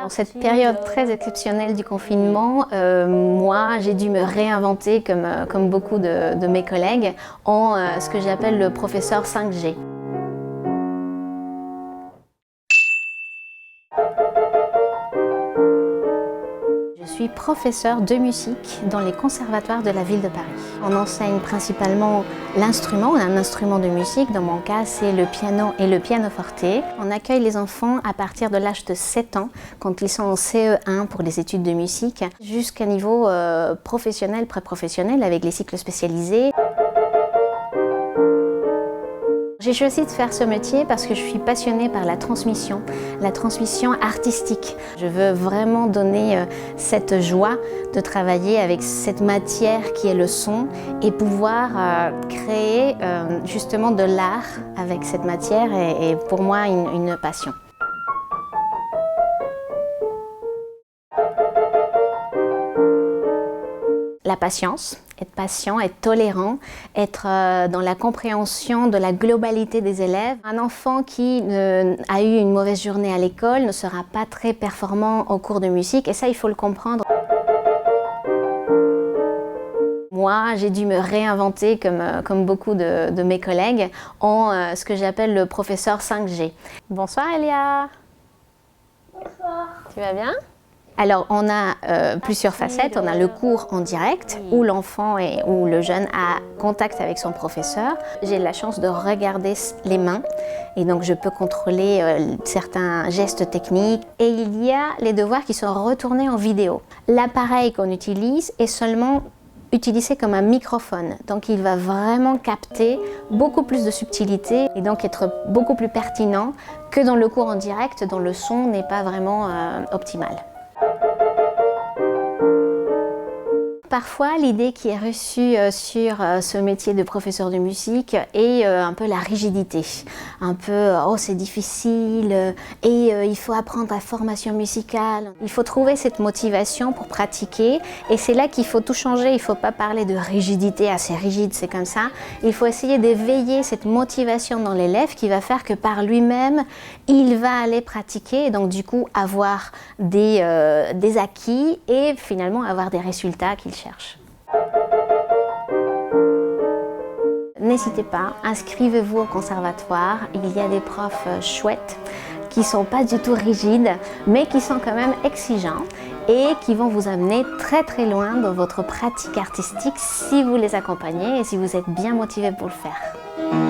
Dans cette période très exceptionnelle du confinement, moi j'ai dû me réinventer comme beaucoup de mes collègues en ce que j'appelle le professeur 5G. Je suis professeure de musique dans les conservatoires de la ville de Paris. On enseigne principalement l'instrument, on a un instrument de musique, dans mon cas c'est le piano et le pianoforte. On accueille les enfants à partir de l'âge de 7 ans, quand ils sont en CE1 pour les études de musique, jusqu'à niveau professionnel, pré-professionnel avec les cycles spécialisés. J'ai choisi de faire ce métier parce que je suis passionnée par la transmission artistique. Je veux vraiment donner cette joie de travailler avec cette matière qui est le son et pouvoir créer justement de l'art avec cette matière est pour moi une passion. La patience, être patient, être tolérant, être dans la compréhension de la globalité des élèves. Un enfant qui a eu une mauvaise journée à l'école ne sera pas très performant au cours de musique et ça, il faut le comprendre. Moi, j'ai dû me réinventer comme beaucoup de mes collègues en ce que j'appelle le professeur 5G. Bonsoir Elia. Bonsoir. Tu vas bien ? Alors, on a plusieurs facettes. On a le cours en direct où l'enfant ou le jeune a contact avec son professeur. J'ai la chance de regarder les mains et donc je peux contrôler certains gestes techniques. Et il y a les devoirs qui sont retournés en vidéo. L'appareil qu'on utilise est seulement utilisé comme un microphone. Donc, il va vraiment capter beaucoup plus de subtilité et donc être beaucoup plus pertinent que dans le cours en direct dont le son n'est pas vraiment optimal. Parfois, l'idée qui est reçue sur ce métier de professeur de musique est un peu la rigidité. Un peu « oh c'est difficile et il faut apprendre la formation musicale ». Il faut trouver cette motivation pour pratiquer et c'est là qu'il faut tout changer. Il ne faut pas parler de rigidité, assez rigide, c'est comme ça. Il faut essayer d'éveiller cette motivation dans l'élève qui va faire que par lui-même, il va aller pratiquer et donc du coup avoir des acquis et finalement avoir des résultats qu'il cherche. N'hésitez pas, inscrivez-vous au conservatoire. Il y a des profs chouettes qui ne sont pas du tout rigides, mais qui sont quand même exigeants et qui vont vous amener très très loin dans votre pratique artistique si vous les accompagnez et si vous êtes bien motivé pour le faire.